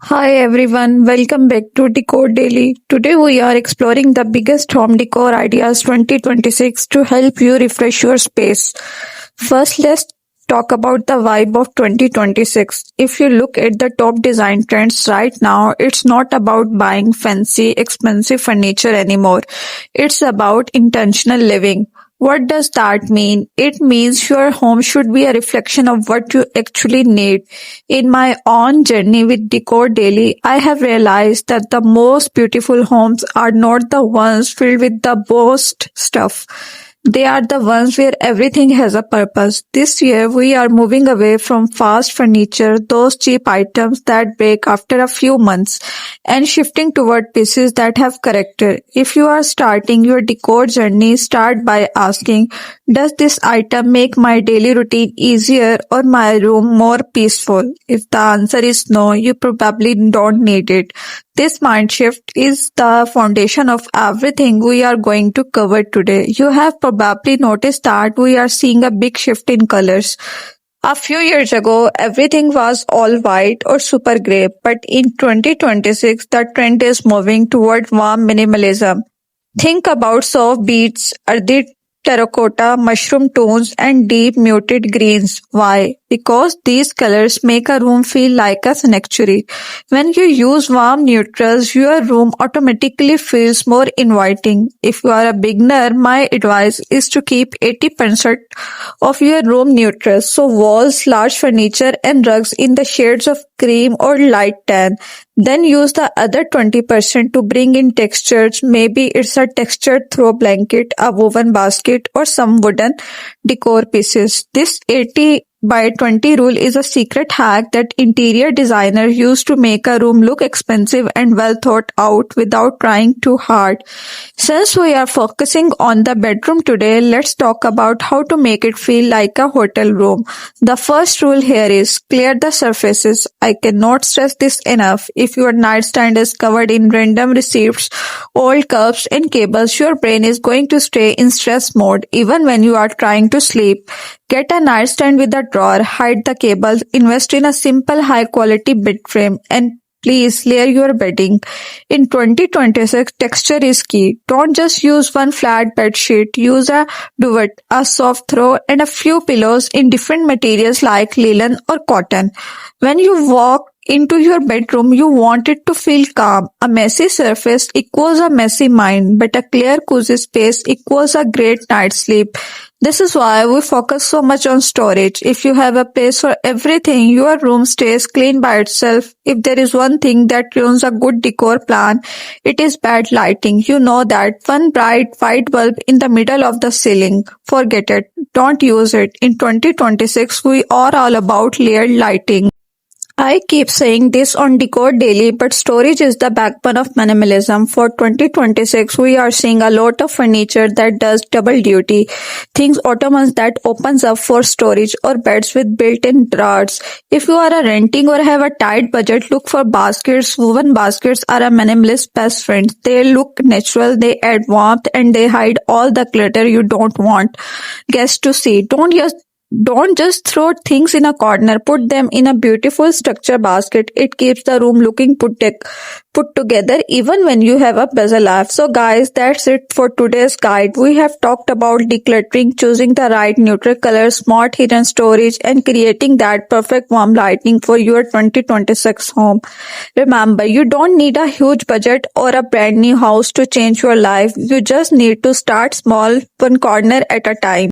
Hi everyone, welcome back to Decor Daily. Today we are exploring the biggest home decor ideas 2026 to help you refresh your space. First, let's talk about the vibe of 2026. If you look at the top design trends right now, it's not about buying fancy, expensive furniture anymore. It's about intentional living. What does that mean? It means your home should be a reflection of what you actually need. In my own journey with Decor Daily, I have realized that the most beautiful homes are not the ones filled with the most stuff. They are the ones where everything has a purpose. This year, we are moving away from fast furniture, those cheap items that break after a few months, and shifting toward pieces that have character. If you are starting your decor journey, start by asking, does this item make my daily routine easier or my room more peaceful? If the answer is no, you probably don't need it. This mind shift is the foundation of everything we are going to cover today. You have probably noticed that we are seeing a big shift in colors. A few years ago, everything was all white or super gray, but in 2026, the trend is moving toward warm minimalism. Think about soft beads, earthy terracotta, mushroom tones, and deep muted greens. Why? Because these colors make a room feel like a sanctuary. When you use warm neutrals, your room automatically feels more inviting. If you are a beginner, my advice is to keep 80% of your room neutrals, so walls, large furniture, and rugs in the shades of cream or light tan. Then use the other 20% to bring in textures. Maybe it's a textured throw blanket, a woven basket, or some wooden decor pieces. This 80 by 20 rule is a secret hack that interior designers use to make a room look expensive and well thought out without trying too hard. Since we are focusing on the bedroom today, let's talk about how to make it feel like a hotel room. The first rule here is clear the surfaces. I cannot stress this enough. If your nightstand is covered in random receipts, old cups, and cables, your brain is going to stay in stress mode even when you are trying to sleep. Get a nightstand with a drawer, hide the cables, invest in a simple high quality bed frame, and please layer your bedding. In 2026, texture is key. Don't just use one flat bed sheet. Use a duvet, a soft throw, and a few pillows in different materials like linen or cotton. When you walk into your bedroom, you want it to feel calm. A messy surface equals a messy mind, but a clear, cozy space equals a great night's sleep. This is why we focus so much on storage. If you have a place for everything, your room stays clean by itself. If there is one thing that ruins a good decor plan, it is bad lighting. You know that one bright white bulb in the middle of the ceiling. Forget it. Don't use it. In 2026, we are all about layered lighting. I keep saying this on Decor Daily, but storage is the backbone of minimalism. For 2026, we are seeing a lot of furniture that does double duty. Things ottomans that opens up for storage or beds with built-in drawers. If you are a renting or have a tight budget, look for baskets. Woven baskets are a minimalist best friend. They look natural, they add warmth, and they hide all the clutter you don't want guests to see. Don't just throw things in a corner. Put them in a beautiful structure basket. It keeps the room looking put together even when you have a busy life. So guys, that's it for today's guide. We have talked about decluttering, choosing the right neutral colors, smart hidden storage, and creating that perfect warm lighting for your 2026 home. Remember, you don't need a huge budget or a brand new house to change your life. You just need to start small, one corner at a time.